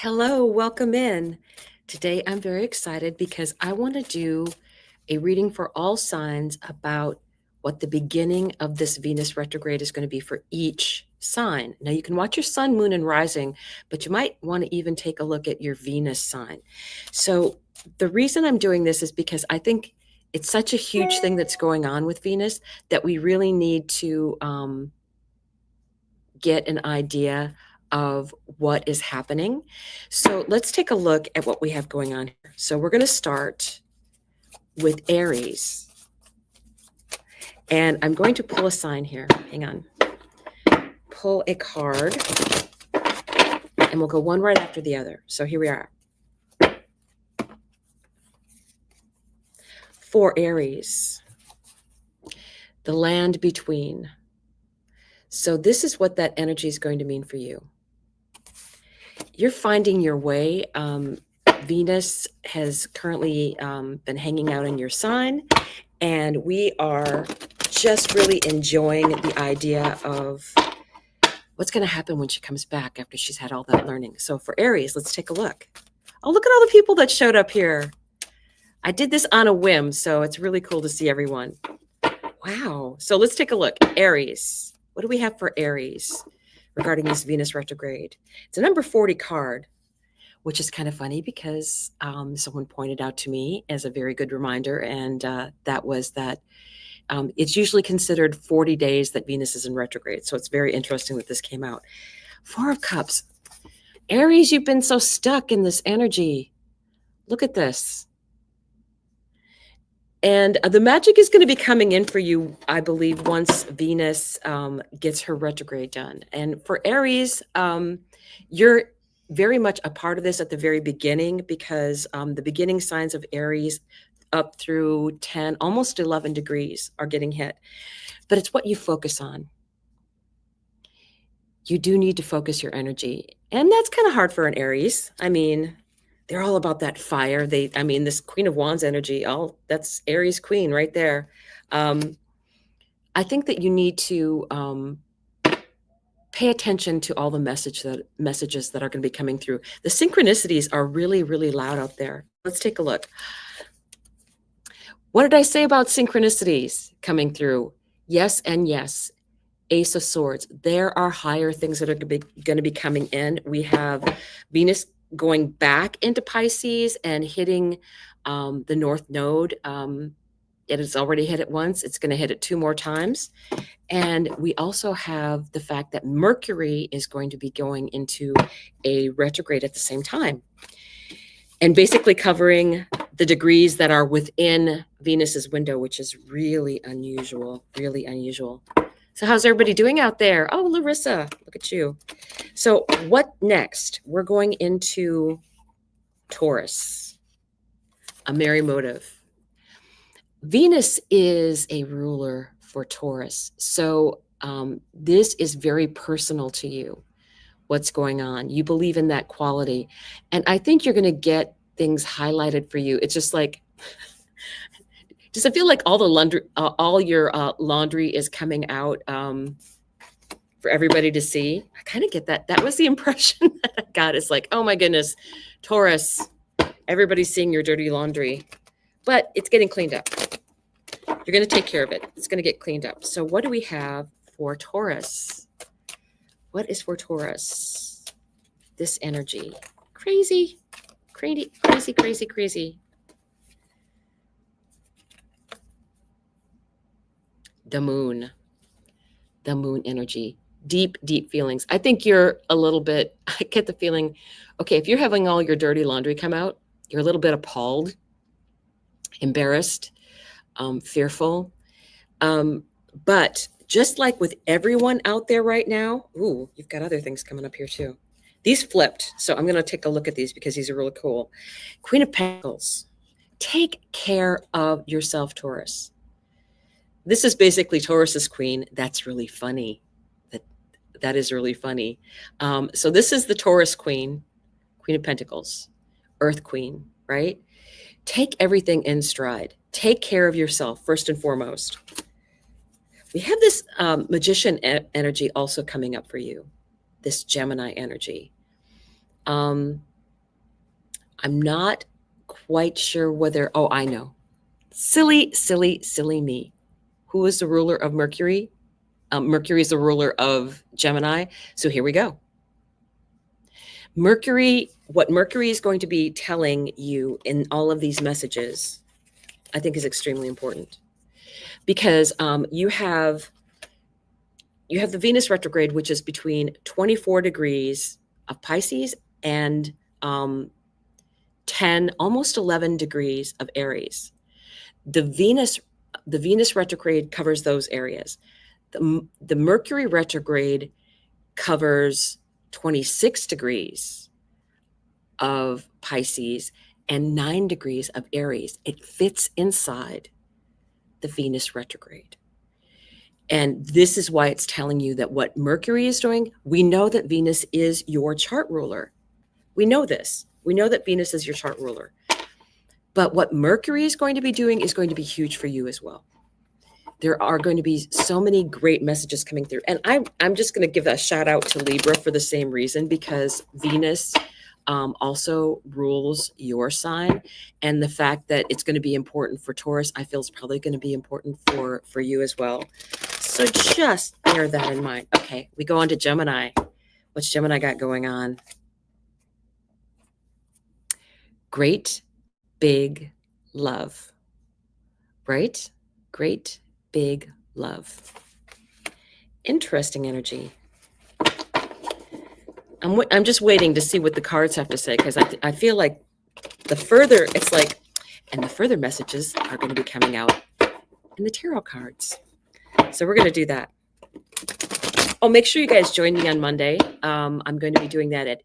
Hello, welcome in. Today I'm very excited because I want to do a reading for all signs about what the beginning of this Venus retrograde is going to be for each sign. Now you can watch your sun, moon, and rising, but you might want to even take a look at your Venus sign. So the reason I'm doing this is because I think it's such a huge thing that's going on with Venus that we really need to get an idea of what is happening. So let's take a look at what we have going on here. So we're going to start with Aries. And I'm going to pull a sign here. Hang on. Pull a card. And we'll go one right after the other. So here we are. For Aries, the land between. So this is what that energy is going to mean for you. You're finding your way. Venus has currently been hanging out in your sign, and we are just really enjoying the idea of what's going to happen when she comes back after she's had all that learning. So for Aries, let's take a look. Oh, look at all the people that showed up here. I did this on a whim, so it's really cool to see everyone. Wow. So let's take a look. Aries. What do we have for Aries regarding this Venus retrograde? It's a number 40 card, which is kind of funny because someone pointed out to me as a very good reminder, and that was that it's usually considered 40 days that Venus is in retrograde. So it's very interesting that this came out. Four of Cups. Aries, you've been so stuck in this energy. Look at this. And the magic is going to be coming in for you, I believe, once Venus gets her retrograde done. And for Aries, you're very much a part of this at the very beginning because the beginning signs of Aries up through 10, almost 11 degrees are getting hit. But it's what you focus on. You do need to focus your energy. And that's kind of hard for an Aries. I mean, they're all about that fire. This Queen of Wands energy, that's Aries Queen right there. I think that you need to pay attention to all the messages that are going to be coming through. The synchronicities are really, really loud out there. Let's take a look. What did I say about synchronicities coming through? Yes and yes. Ace of Swords. There are higher things that are going to be coming in. We have Venus going back into Pisces and hitting the North Node. It has already hit it once. It's going to hit it 2 more times. And we also have the fact that Mercury is going to be going into a retrograde at the same time. And basically covering the degrees that are within Venus's window, which is really unusual, really unusual. So how's everybody doing out there? Oh, Larissa, look at you. So what next? We're going into Taurus, a merry motive. Venus is a ruler for Taurus. So this is very personal to you, what's going on. You believe in that quality. And I think you're going to get things highlighted for you. It's just like, does it feel like all your laundry is coming out for everybody to see? I kind of get that. That was the impression that I got. It's like, oh my goodness, Taurus, everybody's seeing your dirty laundry, but it's getting cleaned up. You're going to take care of it. It's going to get cleaned up. So what do we have for Taurus? What is for Taurus? This energy. Crazy, crazy, crazy, crazy, crazy. The moon energy, deep, deep feelings. I think you're a little bit, I get the feeling, okay, if you're having all your dirty laundry come out, you're a little bit appalled, embarrassed, fearful. But just like with everyone out there right now, ooh, you've got other things coming up here too. These flipped. So I'm going to take a look at these because these are really cool. Queen of Pentacles. Take care of yourself, Taurus. This is basically Taurus's queen. That's really funny. That is really funny. So this is the Taurus queen, Queen of Pentacles, Earth queen, right? Take everything in stride. Take care of yourself first and foremost. We have this magician energy also coming up for you, this Gemini energy. I'm not quite sure whether, oh, I know. Silly, silly, silly me. Who is the ruler of Mercury? Mercury is the ruler of Gemini. So here we go. Mercury, what Mercury is going to be telling you in all of these messages, I think is extremely important because you have the Venus retrograde, which is between 24 degrees of Pisces and 10, almost 11 degrees of Aries. The Venus retrograde covers those areas. The Mercury retrograde covers 26 degrees of Pisces and 9 degrees of Aries. It fits inside the Venus retrograde. And this is why it's telling you that what Mercury is doing, we know that Venus is your chart ruler. We know this. We know that Venus is your chart ruler. But what Mercury is going to be doing is going to be huge for you as well. There are going to be so many great messages coming through. And I'm just going to give a shout out to Libra for the same reason, because Venus also rules your sign. And the fact that it's going to be important for Taurus, I feel is probably going to be important for you as well. So just bear that in mind. Okay, we go on to Gemini. What's Gemini got going on? Great big love, right? Great big love. Interesting energy. I'm just waiting to see what the cards have to say, because I feel like the further it's like, and the further messages are going to be coming out in the tarot cards. So we're going to do that. Oh, make sure you guys join me on Monday. I'm going to be doing that at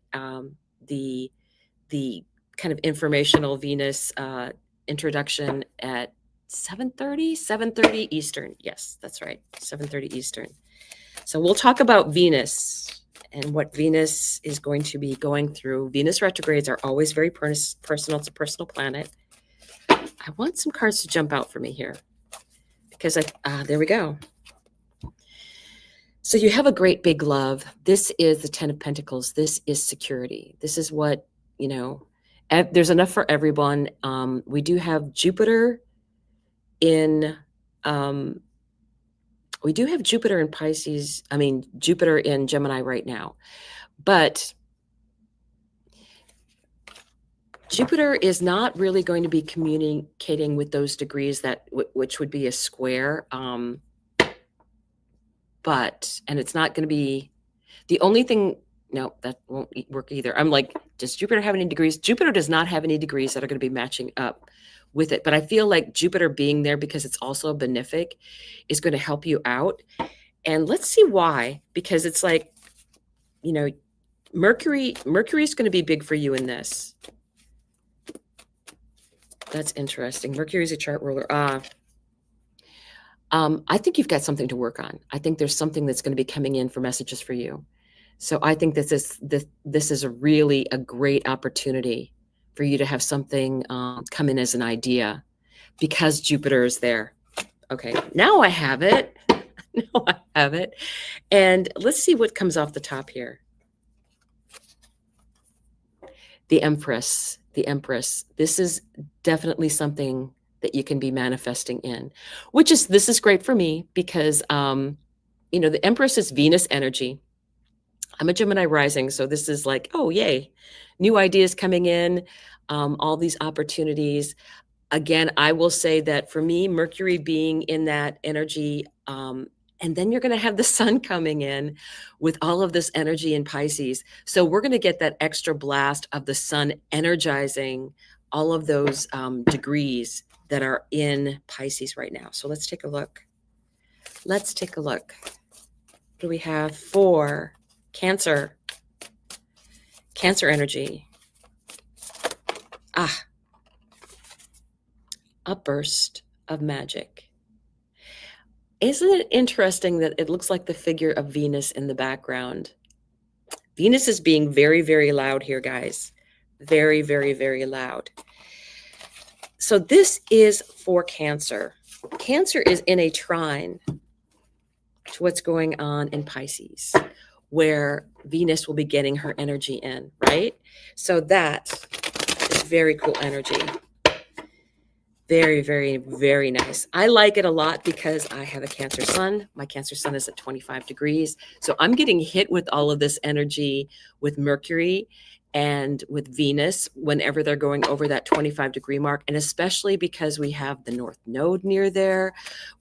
the kind of informational Venus introduction at 7:30 Eastern. Yes, that's right. 7:30 Eastern. So we'll talk about Venus and what Venus is going to be going through. Venus retrogrades are always very personal. It's a personal planet. I want some cards to jump out for me here, because there we go. So you have a great big love. This is the 10 of Pentacles. This is security. This is what, there's enough for everyone. We do have Jupiter in Pisces. Jupiter in Gemini right now. But Jupiter is not really going to be communicating with those degrees which would be a square. And it's not going to be the only thing. No, that won't work either. I'm like, does Jupiter have any degrees? Jupiter does not have any degrees that are going to be matching up with it. But I feel like Jupiter being there, because it's also a benefic, is going to help you out. And let's see why. Because it's like, Mercury is going to be big for you in this. That's interesting. Mercury is a chart ruler. I think you've got something to work on. I think there's something that's going to be coming in for messages for you. So I think this is a great opportunity for you to have something come in as an idea, because Jupiter is there. Okay, now I have it. And let's see what comes off the top here. The Empress. This is definitely something that you can be manifesting in, this is great for me, because the Empress is Venus energy. I'm a Gemini rising, so this is like, oh, yay. New ideas coming in, all these opportunities. Again, I will say that for me, Mercury being in that energy, and then you're going to have the sun coming in with all of this energy in Pisces. So we're going to get that extra blast of the sun energizing all of those degrees that are in Pisces right now. So let's take a look. What do we have for Cancer? Cancer energy. A burst of magic. Isn't it interesting that it looks like the figure of Venus in the background? Venus is being very, very loud here, guys. Very, very, very loud. So this is for Cancer. Cancer is in a trine to what's going on in Pisces, where Venus will be getting her energy in, right? So that It's very cool energy. Very, very, very nice. I like it a lot because I have a Cancer sun. My Cancer sun is at 25 degrees. So I'm getting hit with all of this energy with Mercury and with Venus whenever they're going over that 25-degree mark. And especially because we have the North Node near there.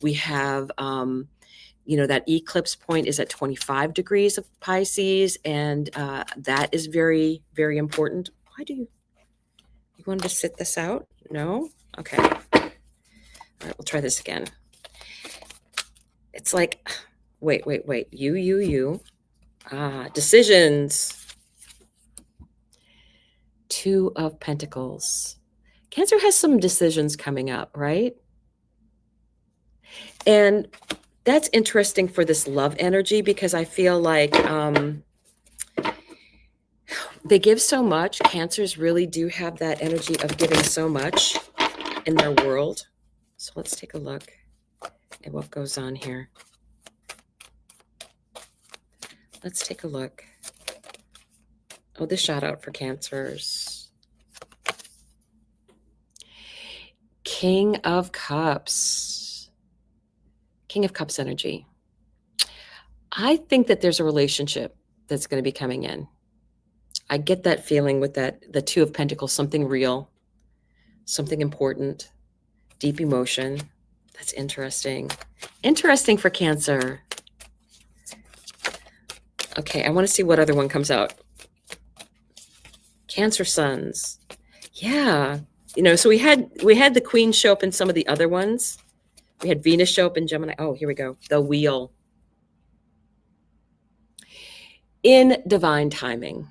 We have, that eclipse point is at 25 degrees of Pisces. And that is very, very important. Why do you wanted to sit this out? No? Okay. All right, we'll try this again. It's like, wait. You. Decisions. 2 of Pentacles. Cancer has some decisions coming up, right? And that's interesting for this love energy because I feel like they give so much. Cancers really do have that energy of giving so much in their world. So let's take a look at what goes on here. Let's take a look. Oh, this shot out for Cancers. King of Cups. King of Cups energy. I think that there's a relationship that's going to be coming in. I get that feeling with the 2 of Pentacles, something real, something important, deep emotion. That's interesting. Interesting for Cancer. Okay, I want to see what other one comes out. Cancer suns. Yeah. So we had the Queen show up in some of the other ones. We had Venus show up in Gemini. Oh, here we go. The Wheel. In divine timing.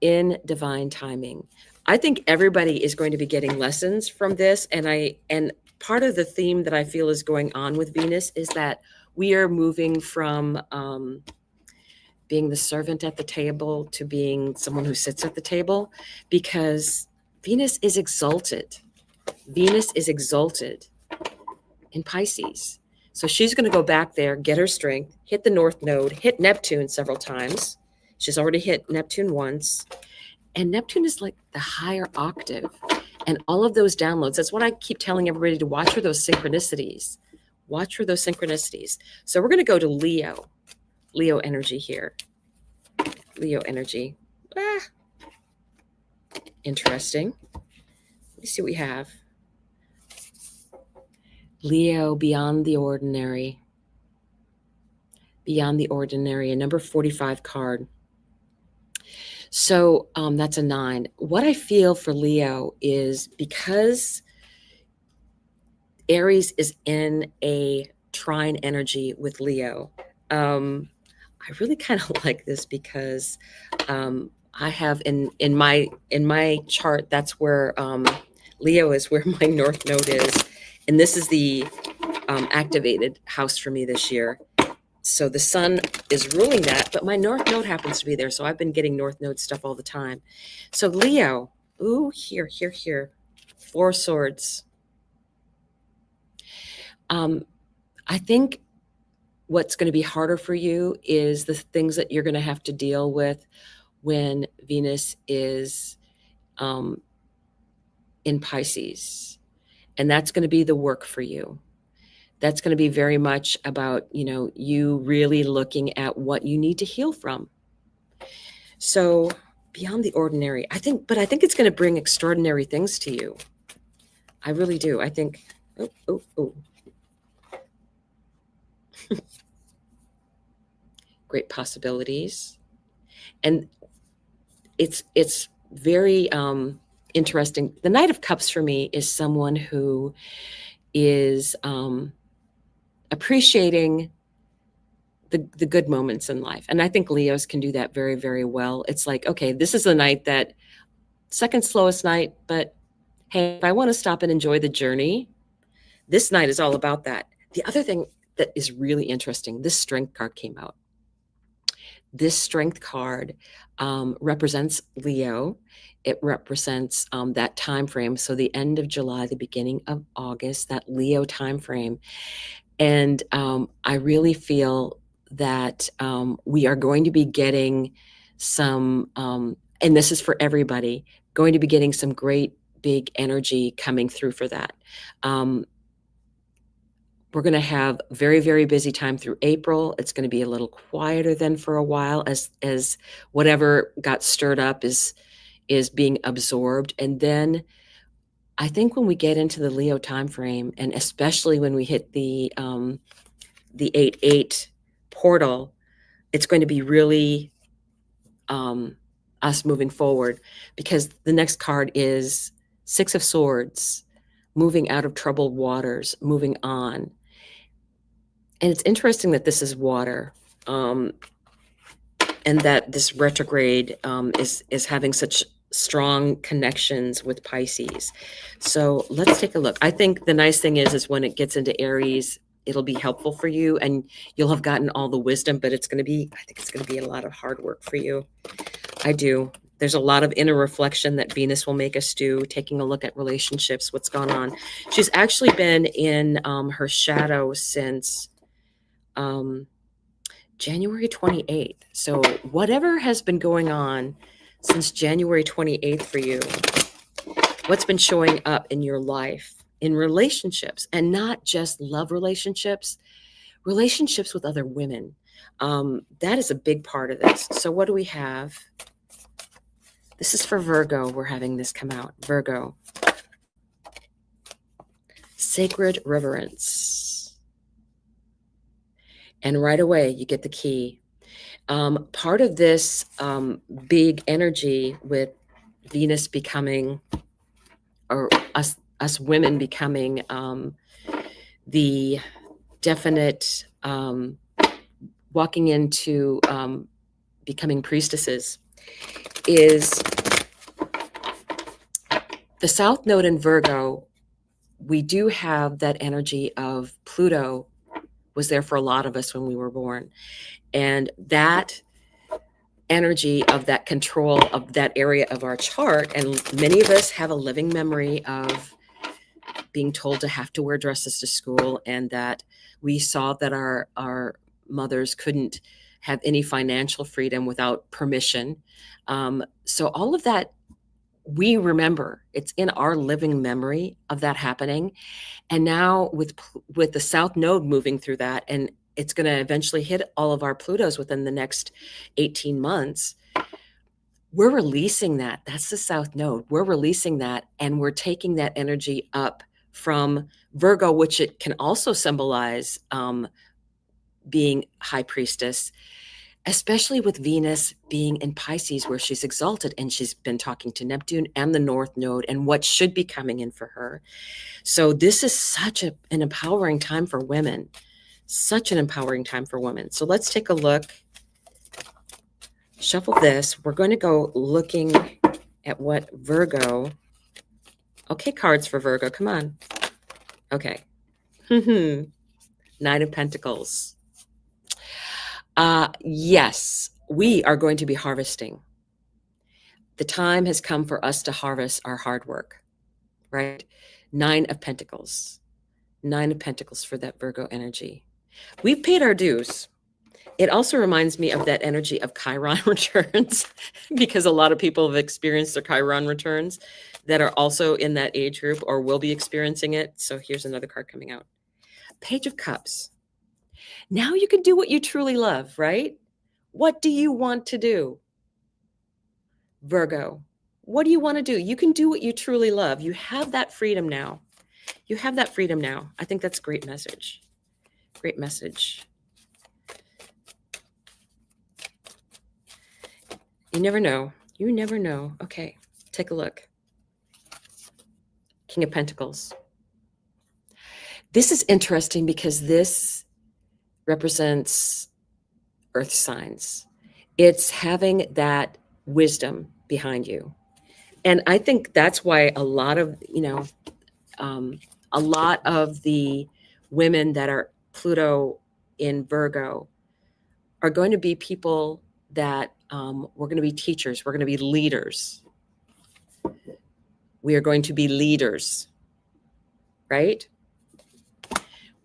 In divine timing. I think everybody is going to be getting lessons from this. And part of the theme that I feel is going on with Venus is that we are moving from being the servant at the table to being someone who sits at the table, because Venus is exalted. Venus is exalted in Pisces. So she's going to go back there, get her strength, hit the North Node, hit Neptune several times. She's already hit Neptune once. And Neptune is like the higher octave. And all of those downloads, that's what I keep telling everybody to watch for, those synchronicities. Watch for those synchronicities. So we're going to go to Leo. Leo energy here. Leo energy. Interesting. Let me see what we have. Leo, beyond the ordinary. Beyond the ordinary, a number 45 card. So that's a 9. What I feel for Leo is because Aries is in a trine energy with Leo, I really kind of like this because I have in my chart, that's where Leo is, where my North Node is. And this is the activated house for me this year. So the sun is ruling that, but my North Node happens to be there. So I've been getting North Node stuff all the time. So Leo, here. 4 of Swords. I think what's going to be harder for you is the things that you're going to have to deal with when Venus is in Pisces. And that's going to be the work for you. That's going to be very much about, you really looking at what you need to heal from. So beyond the ordinary, I think it's going to bring extraordinary things to you. I really do. I think, great possibilities. And it's very interesting. The Knight of Cups for me is someone who is appreciating the good moments in life. And I think Leos can do that very, very well. It's like, okay, this is the night that second slowest night, but hey, if I want to stop and enjoy the journey, this night is all about that. The other thing that is really interesting, this Strength card came out. This Strength card represents Leo. It represents that time frame. So the end of July, the beginning of August, that Leo time frame. And I really feel that we are going to be getting some and this is for everybody, going to be getting some great big energy coming through for that. We're going to have very, very busy time through April. It's going to be a little quieter then for a while as whatever got stirred up is being absorbed. And then I think when we get into the Leo timeframe, and especially when we hit the 8-8 portal, it's going to be really us moving forward, because the next card is Six of Swords, moving out of troubled waters, moving on. And it's interesting that this is water, and that this retrograde is having such strong connections with Pisces. So let's take a look. I think the nice thing is when it gets into Aries, it'll be helpful for you, and you'll have gotten all the wisdom, but I think it's going to be a lot of hard work for you. I do. There's a lot of inner reflection that Venus will make us do, taking a look at relationships, what's gone on. She's actually been in her shadow since January 28th. So whatever has been going on since January 28th for you, what's been showing up in your life, in relationships, and not just love relationships with other women. That is a big part of this. So what do we have? This is for Virgo. We're having this come out. Virgo. Sacred reverence. And right away, you get the key. Part of this big energy with Venus becoming, or us women becoming the definite, walking into becoming priestesses, is the South Node in Virgo. We do have that energy of Pluto was there for a lot of us when we were born. And that energy of that control of that area of our chart, and many of us have a living memory of being told to have to wear dresses to school, and that we saw that our mothers couldn't have any financial freedom without permission. So all of that, we remember. It's in our living memory of that happening. And now with the South Node moving through that, and it's going to eventually hit all of our Plutos within the next 18 months, we're releasing that. That's the South Node. We're releasing that, and we're taking that energy up from Virgo, which it can also symbolize being high priestess, especially with Venus being in Pisces, where she's exalted, and she's been talking to Neptune and the North Node and what should be coming in for her. So this is such an empowering time for women, such an empowering time for women. So let's take a look. Shuffle this. We're going to go looking at what Virgo. Okay, cards for Virgo. Come on. Okay. Nine of Pentacles. Yes, we are going to be harvesting. The time has come for us to harvest our hard work, right? Nine of Pentacles. Nine of Pentacles for that Virgo energy. We've paid our dues. It also reminds me of that energy of Chiron returns, because a lot of people have experienced their Chiron returns that are also in that age group or will be experiencing it. So here's another card coming out. Page of Cups. Now you can do what you truly love, right? What do you want to do? Virgo, what do you want to do? You can do what you truly love. You have that freedom now. You have that freedom now. I think that's a great message. Great message. You never know. You never know. Okay, take a look. King of Pentacles. This is interesting because this represents earth signs. It's having that wisdom behind you. And I think that's why a lot of the women that are Pluto in Virgo are going to be people that we're going to be teachers. We're going to be leaders. We are going to be leaders, right?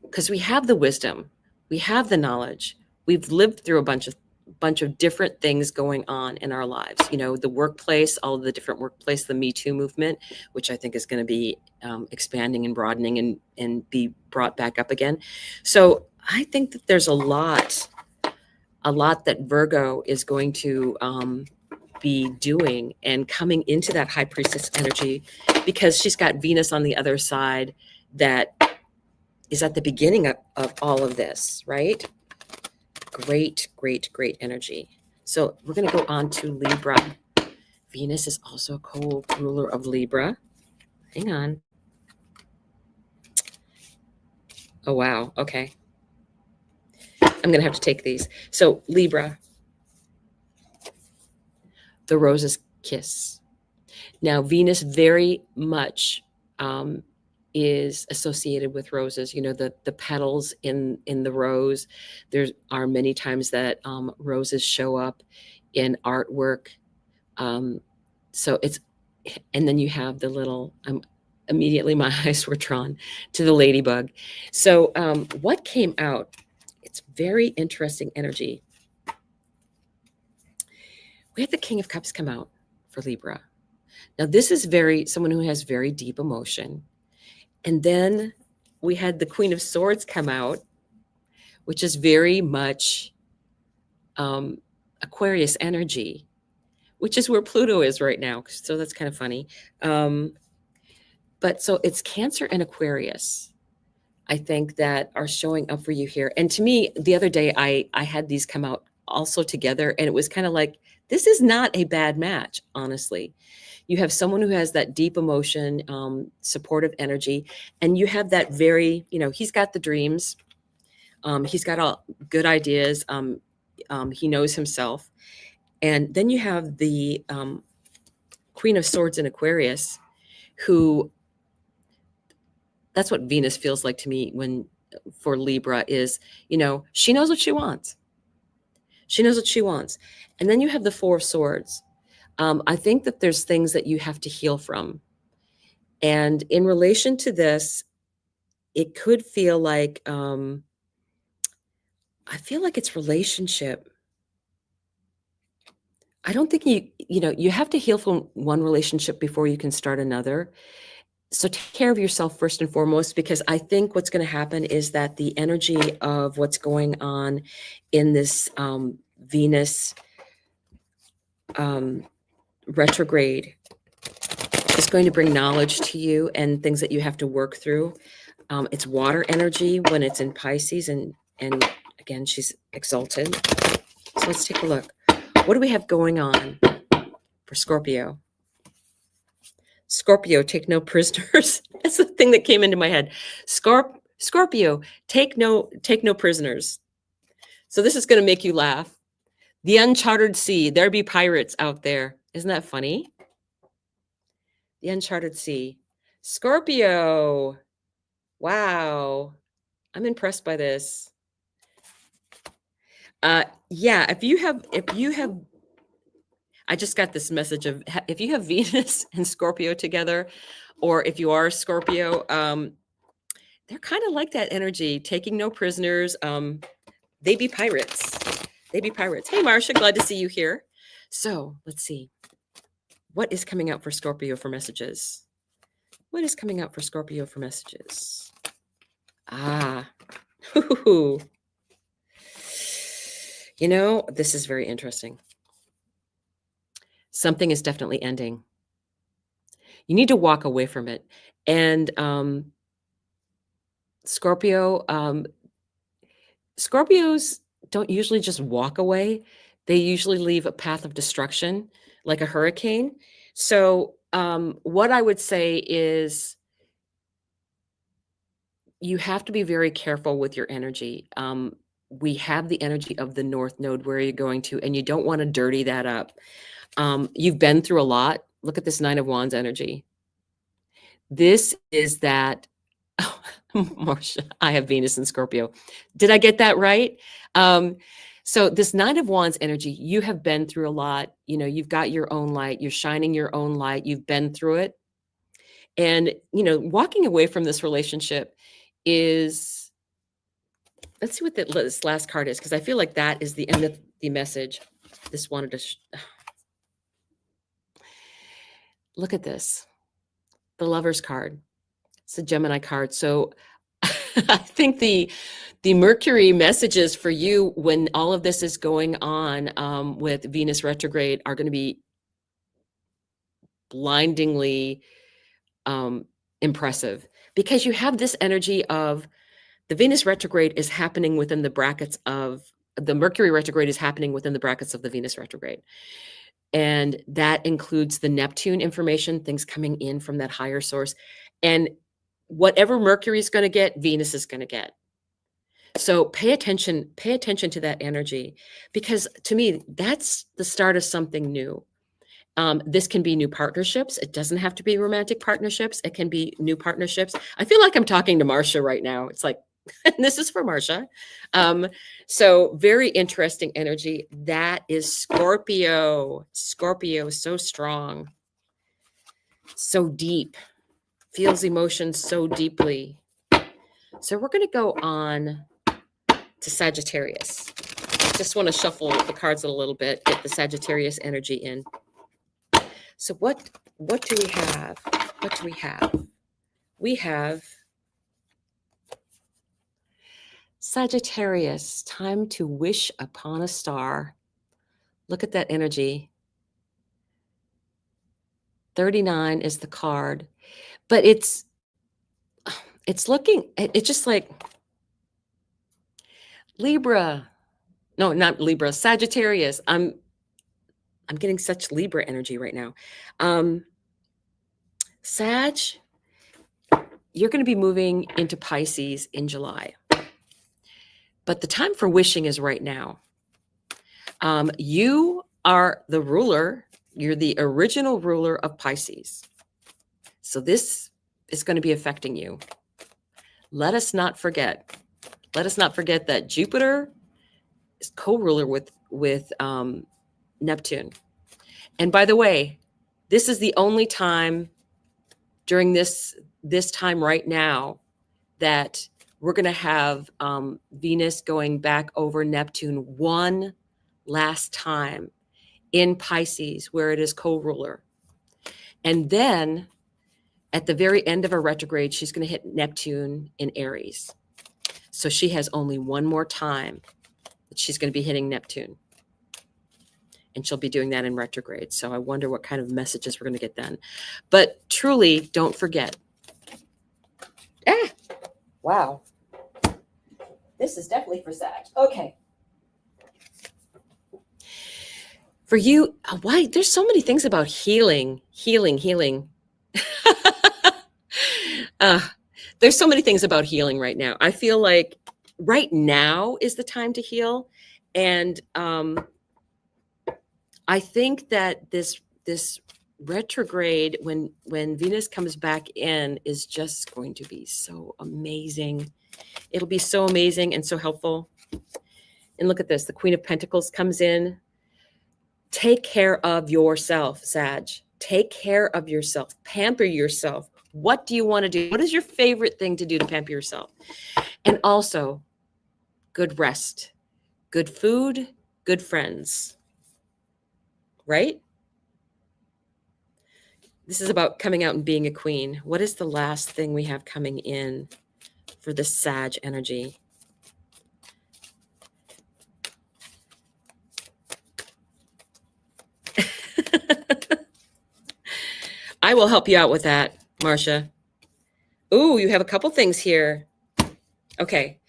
Because we have the wisdom. We have the knowledge. We've lived through a bunch of bunch of different things going on in our lives. You know, the workplace, all of the different workplace, the Me Too movement, which I think is going to be expanding and broadening and be brought back up again. So I think that there's a lot that Virgo is going to be doing and coming into that high priestess energy, because she's got Venus on the other side that is at the beginning of all of this, right? Great, great, great energy. So we're going to go on to Libra. Venus is also a co-ruler of Libra. Hang on. Oh, wow. Okay. I'm going to have to take these. So Libra, the rose's kiss. Now, Venus very much is associated with roses. You know, the petals in the rose. There are many times that roses show up in artwork. So it's, and then you have the little, immediately my eyes were drawn to the ladybug. So what came out? It's very interesting energy. We had the King of Cups come out for Libra. Now, this is someone who has very deep emotion. And then we had the Queen of Swords come out, which is very much Aquarius energy, which is where Pluto is right now. So that's kind of funny. But so it's Cancer and Aquarius, I think, that are showing up for you here. And to me, the other day, I had these come out also together, and it was kind of like, this is not a bad match, honestly. You have someone who has that deep emotion, supportive energy, and you have that very, you know, he's got the dreams. He's got all good ideas. He knows himself. And then you have the Queen of Swords in Aquarius, who, that's what Venus feels like to me for Libra is, you know, she knows what she wants. She knows what she wants. And then you have the Four of Swords. I think that there's things that you have to heal from. And in relation to this, it could feel like, I feel like it's relationship. I don't think you have to heal from one relationship before you can start another. So take care of yourself first and foremost, because I think what's going to happen is that the energy of what's going on in this Venus retrograde is going to bring knowledge to you and things that you have to work through. It's water energy when it's in Pisces, and again, she's exalted. So let's take a look. What do we have going on for Scorpio? Scorpio, take no prisoners. That's the thing that came into my head. Scorpio, take no prisoners. So this is going to make you laugh. The uncharted sea. There be pirates out there. Isn't that funny? The uncharted sea. Scorpio. Wow. I'm impressed by this. Yeah, if you have, I just got this message of, if you have Venus and Scorpio together, or if you are Scorpio, they're kind of like that energy, taking no prisoners. They be pirates. They be pirates. Hey, Marcia, glad to see you here. So let's see. What is coming out for Scorpio for messages? What is coming out for Scorpio for messages? You know, this is very interesting. Something is definitely ending. You need to walk away from it. And Scorpios don't usually just walk away. They usually leave a path of destruction, like a hurricane. So what I would say is you have to be very careful with your energy. We have the energy of the North Node where you're going to, and you don't want to dirty that up. You've been through a lot. Look at this Nine of Wands energy. This is that, oh, Marcia, I have Venus and Scorpio. Did I get that right? So this Nine of Wands energy, you have been through a lot. You know, you've got your own light. You're shining your own light. You've been through it. And, you know, walking away from this relationship is, let's see what this last card is, because I feel like that is the end of the message. This wanted to look at this. The Lover's card. It's a Gemini card. So I think the Mercury messages for you when all of this is going on with Venus retrograde are going to be blindingly impressive, because you have this energy of the Venus retrograde is happening within the brackets of the Mercury retrograde is happening within the brackets of the Venus retrograde. And that includes the Neptune information, things coming in from that higher source. And whatever Mercury is going to get, Venus is going to get. So pay attention to that energy, because to me, that's the start of something new. This can be new partnerships. It doesn't have to be romantic partnerships. It can be new partnerships. I feel like I'm talking to Marsha right now. It's like, this is for Marsha. So very interesting energy. That is Scorpio. Scorpio, so strong, so deep, feels emotions so deeply. So we're going to go on to Sagittarius. Just want to shuffle the cards a little bit, get the Sagittarius energy in. So what do we have? What do we have? We have Sagittarius, time to wish upon a star. Look at that energy. 39 is the card, but it's just like Libra. No, not Libra, Sagittarius. I'm getting such Libra energy right now. Sag, you're going to be moving into Pisces in July. But the time for wishing is right now. You are the ruler. You're the original ruler of Pisces. So this is going to be affecting you. Let us not forget that Jupiter is co-ruler with Neptune. And by the way, this is the only time during this time right now that we're going to have Venus going back over Neptune one last time in Pisces, where it is co-ruler. And then at the very end of her retrograde, she's going to hit Neptune in Aries. So she has only one more time that she's going to be hitting Neptune. And she'll be doing that in retrograde. So I wonder what kind of messages we're going to get then. But truly, don't forget. Wow. This is definitely for Sag. Okay. For you, why? There's so many things about healing. There's so many things about healing right now. I feel like right now is the time to heal. And I think that this retrograde, when Venus comes back in, is just going to be so amazing. It'll be so amazing and so helpful. And look at this. The Queen of Pentacles comes in. Take care of yourself, Sag. Take care of yourself. Pamper yourself. What do you want to do? What is your favorite thing to do to pamper yourself? And also, good rest, good food, good friends. Right? This is about coming out and being a queen. What is the last thing we have coming in for the Sag energy? I will help you out with that, Marsha. Ooh, you have a couple things here. Okay.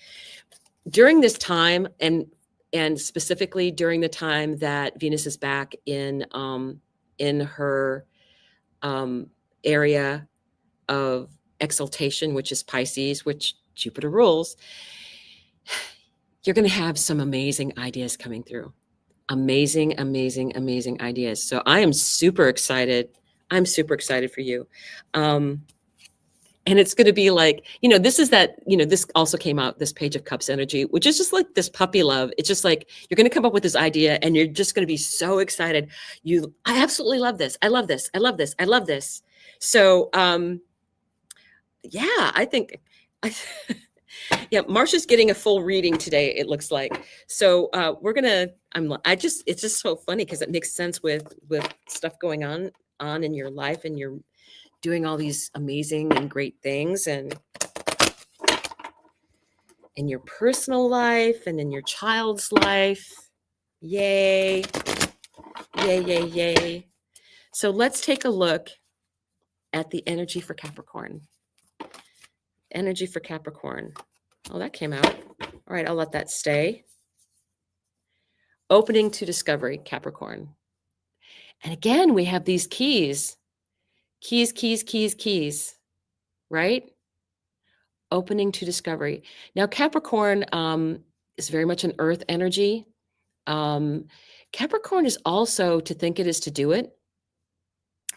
During this time, and specifically during the time that Venus is back in her area of exaltation, which is Pisces, which Jupiter rules, you're going to have some amazing ideas coming through. Amazing ideas. So I am super excited. I'm super excited for you. And it's going to be like, this is that, this also came out, this Page of Cups energy, which is just like this puppy love. It's just like, you're going to come up with this idea and you're just going to be so excited. I absolutely love this. I love this. I love this. I love this. So, yeah, I think Yeah, Marcia's getting a full reading today, it looks like. So we're gonna. It's just so funny because it makes sense with stuff going on in your life, and you're doing all these amazing and great things, and in your personal life and in your child's life. Yay! Yay! Yay! Yay! So let's take a look at the energy for Capricorn. Energy for Capricorn. Oh, that came out. All right, I'll let that stay. Opening to discovery, Capricorn. And again, we have these keys. Keys, keys, keys, keys, right? Opening to discovery. Now, Capricorn is very much an earth energy. Capricorn is also to think it is to do it.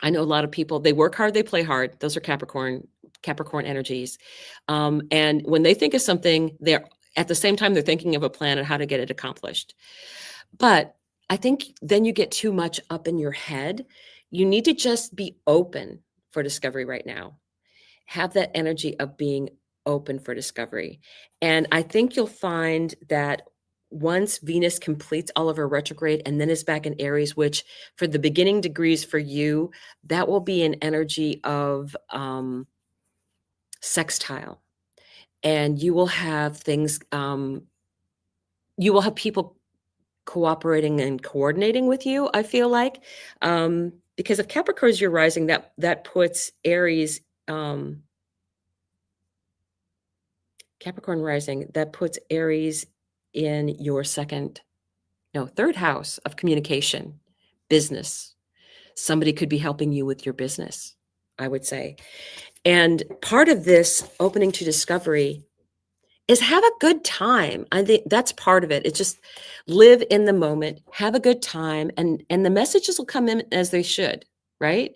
I know a lot of people, they work hard, they play hard. Those are Capricorn energies. And when they think of something, they're at the same time, they're thinking of a plan on how to get it accomplished. But I think then you get too much up in your head. You need to just be open for discovery right now. Have that energy of being open for discovery. And I think you'll find that once Venus completes all of her retrograde and then is back in Aries, which for the beginning degrees for you, that will be an energy of sextile. And you will have things, you will have people cooperating and coordinating with you, I feel like. Because if Capricorn is your rising, that puts Aries, Capricorn rising, that puts Aries in your third house of communication, business. Somebody could be helping you with your business, I would say. And part of this opening to discovery is have a good time. I think that's part of it. It's just live in the moment, have a good time, and the messages will come in as they should, right?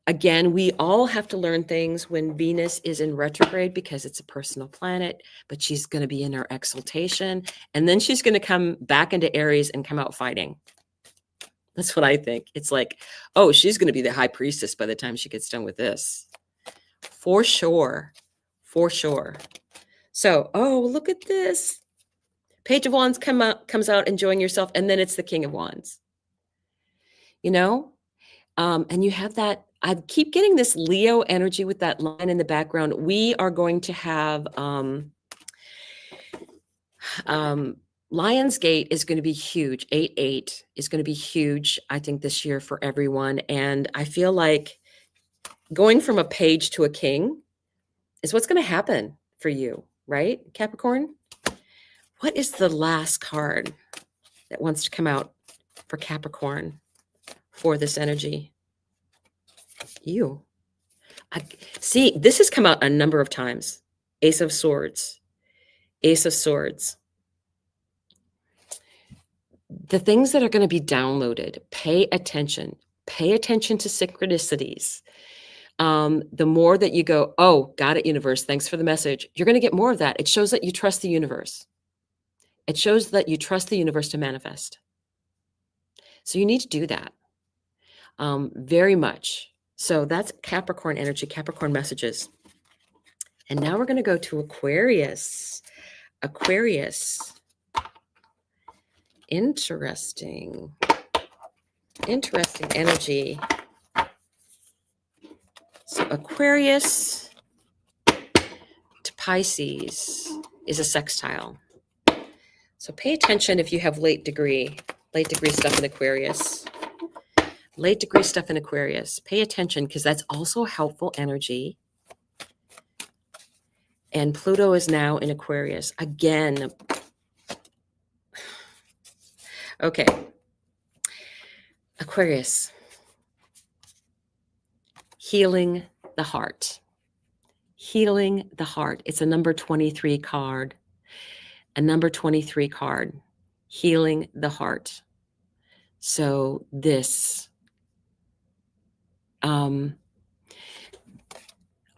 Again, we all have to learn things when Venus is in retrograde because it's a personal planet, but she's going to be in her exaltation, and then she's going to come back into Aries and come out fighting. That's what I think. It's like, oh, she's going to be the high priestess by the time she gets done with this. For sure. For sure. So, oh, look at this. Page of Wands comes out, enjoying yourself, and then it's the King of Wands. You know? And you have that, I keep getting this Leo energy with that line in the background. We are going to have Lionsgate is going to be huge. 8/8 is going to be huge, I think, this year for everyone. And I feel like going from a page to a king is what's going to happen for you, right, Capricorn? What is the last card that wants to come out for Capricorn for this energy? You. See, this has come out a number of times. Ace of Swords. Ace of Swords. The things that are going to be downloaded, pay attention. Pay attention to synchronicities. The more that you go, oh, got it, universe, thanks for the message, you're going to get more of that. It shows that you trust the universe. It shows that you trust the universe to manifest. So you need to do that very much. So that's Capricorn energy, Capricorn messages. And now we're going to go to Aquarius. Aquarius. Interesting. Interesting energy. So Aquarius to Pisces is a sextile. So pay attention if you have late degree stuff in Aquarius. Late degree stuff in Aquarius. Pay attention because that's also helpful energy. And Pluto is now in Aquarius. Again. Okay. Aquarius. Healing the heart. Healing the heart. It's a number 23 card. A number 23 card. Healing the heart. So this.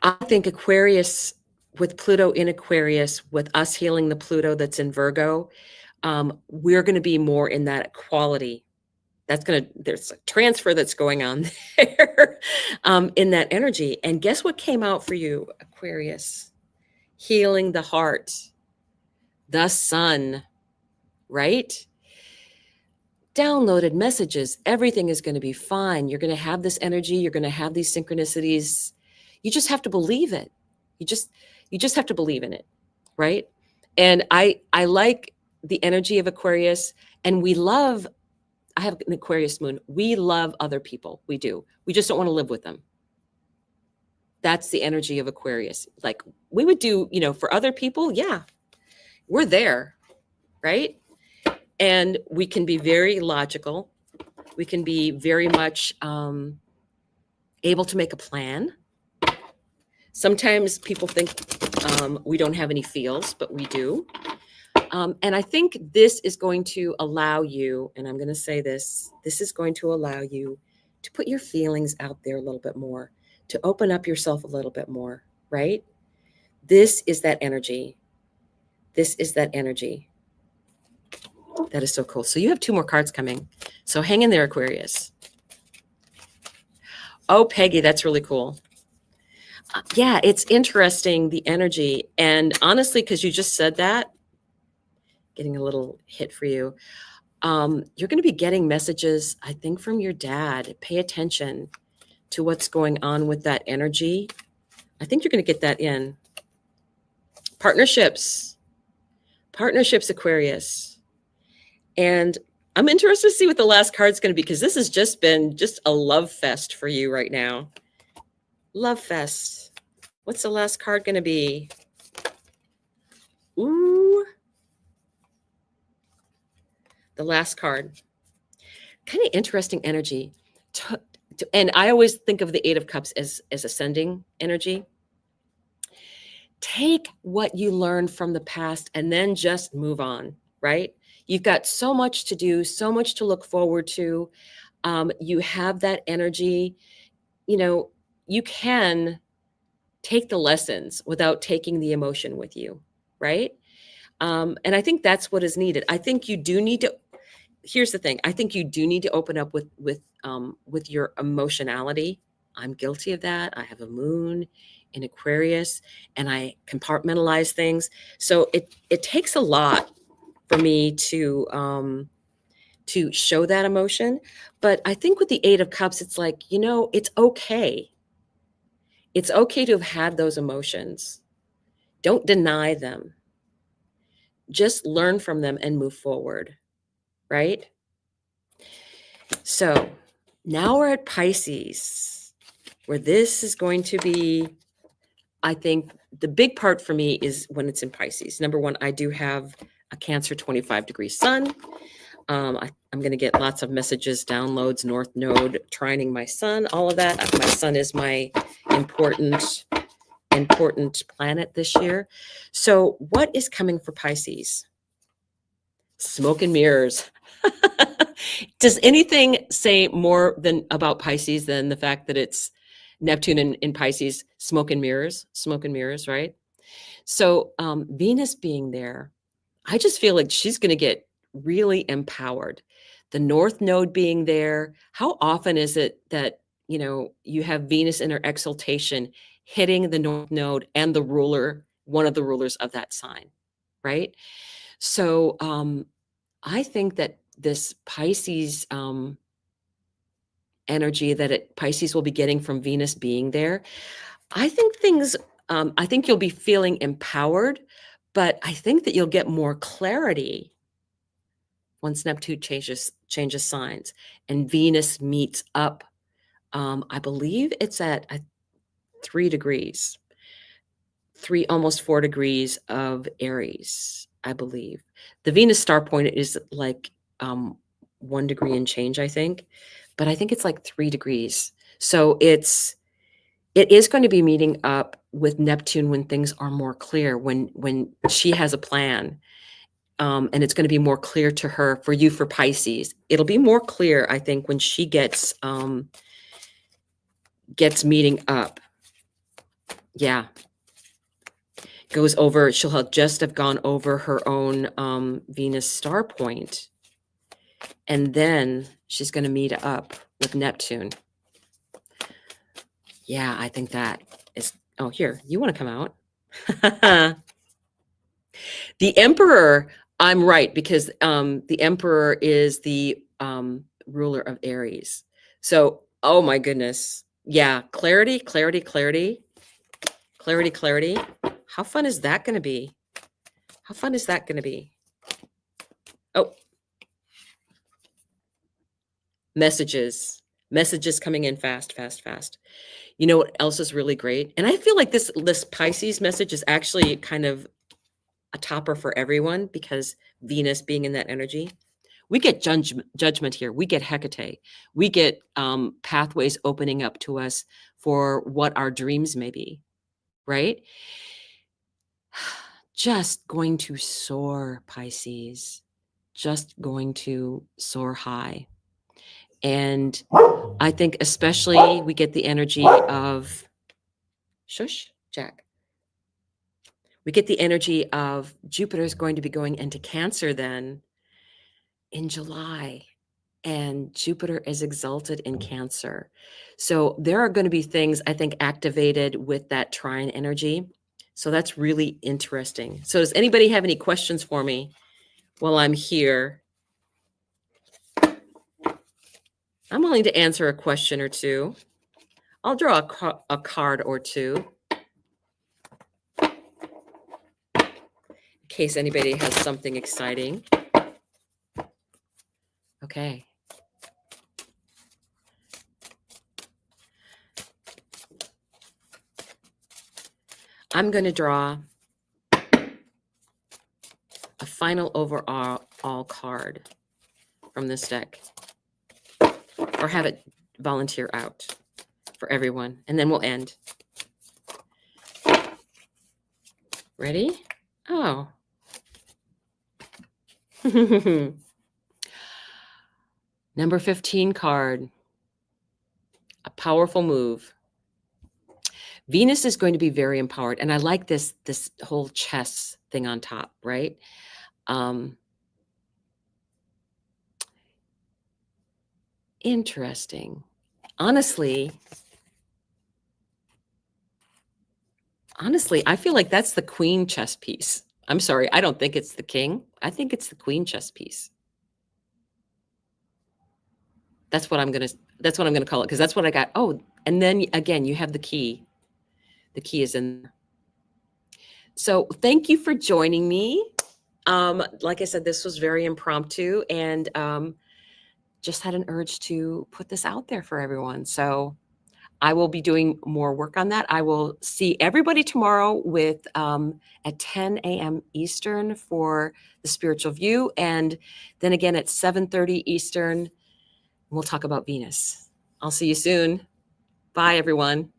I think Aquarius, with Pluto in Aquarius, with us healing the Pluto that's in Virgo, we're going to be more in that quality. There's a transfer that's going on there in that energy. And guess what came out for you, Aquarius? healing the heart, the sun, right? Downloaded messages, everything is going to be fine. You're going to have this energy, you're going to have these synchronicities. You just have to believe it. You just have to believe in it, right? And I like the energy of Aquarius, and I have an Aquarius moon. We love other people. We do. We just don't want to live with them. That's the energy of Aquarius. Like we would do, for other people, yeah. We're there, right? And we can be very logical. We can be very much able to make a plan. Sometimes people think we don't have any feels, but we do. And I think this is going to allow you, and I'm going to say this is going to allow you to put your feelings out there a little bit more, to open up yourself a little bit more, right? This is that energy. This is that energy. That is so cool. So you have 2 more cards coming. So hang in there, Aquarius. Oh, Peggy, that's really cool. Yeah, it's interesting, the energy. And honestly, because you just said that, getting a little hit for you. You're going to be getting messages, I think, from your dad. Pay attention to what's going on with that energy. I think you're going to get that in. Partnerships, Aquarius. And I'm interested to see what the last card's going to be, because this has just been a love fest for you right now. Love fest. What's the last card going to be? Ooh. The last card. Kind of interesting energy. And I always think of the 8 of Cups as ascending energy. Take what you learned from the past and then just move on, right? You've got so much to do, so much to look forward to. You have that energy. You can take the lessons without taking the emotion with you, right? And I think that's what is needed. I think you do need to. Here's the thing. I think you do need to open up with your emotionality. I'm guilty of that. I have a moon in Aquarius, and I compartmentalize things. So it takes a lot for me to show that emotion. But I think with the 8 of Cups, it's like, it's okay. It's okay to have had those emotions. Don't deny them. Just learn from them and move forward, right? So now we're at Pisces, where this is going to be, I think, the big part for me is when it's in Pisces. Number one, I do have a Cancer 25-degree sun. I'm going to get lots of messages, downloads, North Node, trining my sun, all of that. My sun is my important planet this year. So what is coming for Pisces? Smoke and mirrors. Does anything say more about Pisces than the fact that it's Neptune in Pisces? Smoke and mirrors, right? So Venus being there, I just feel like she's going to get really empowered. The North Node being there, how often is it that you have Venus in her exaltation hitting the North Node and the ruler, one of the rulers of that sign, right? So I think that this Pisces energy that Pisces will be getting from Venus being there, I think you'll be feeling empowered, but I think that you'll get more clarity once Neptune changes signs and Venus meets up. I believe it's at 3 degrees, almost 4 degrees of Aries, I believe. The Venus star point is like 1 degree and change, I think, but I think it's like 3 degrees. So it is going to be meeting up with Neptune when things are more clear, when she has a plan. And it's going to be more clear to her. For you, for Pisces, it'll be more clear, I think, when she gets meeting up. Yeah. She'll just have gone over her own Venus star point. And then she's going to meet up with Neptune. Yeah, I think that is, here, you want to come out? The Emperor, I'm right, because the Emperor is the ruler of Aries. So, oh my goodness. Yeah, clarity, clarity, clarity, clarity, clarity. How fun is that going to be? How fun is that going to be? Oh, messages. Messages coming in fast, fast, fast. You know what else is really great? And I feel like this Pisces message is actually kind of a topper for everyone because Venus being in that energy. We get judgment here. We get Hecate. We get pathways opening up to us for what our dreams may be, right? Just going to soar, Pisces. Just going to soar high. And I think especially we get the energy of, shush, Jack. We get the energy of Jupiter is going to be going into Cancer then in July. And Jupiter is exalted in Cancer. So there are going to be things, I think, activated with that trine energy. So that's really interesting. So does anybody have any questions for me while I'm here? I'm willing to answer a question or two. I'll draw a card or two in case anybody has something exciting. Okay. I'm going to draw a final overall card from this deck, or have it volunteer out for everyone, and then we'll end. Ready? Oh. Number 15 card. A powerful move. Venus is going to be very empowered. And I like this whole chess thing on top, right? Interesting. Honestly, I feel like that's the queen chess piece. I'm sorry, I don't think it's the king. I think it's the queen chess piece. That's what I'm gonna call it, because that's what I got. Oh, and then again, you have the key. The key is in there. So thank you for joining me. Like I said, this was very impromptu, and just had an urge to put this out there for everyone. So I will be doing more work on that. I will see everybody tomorrow with at 10 a.m. Eastern for the spiritual view, and then again at 7:30 Eastern, we'll talk about Venus. I'll see you soon. Bye, everyone.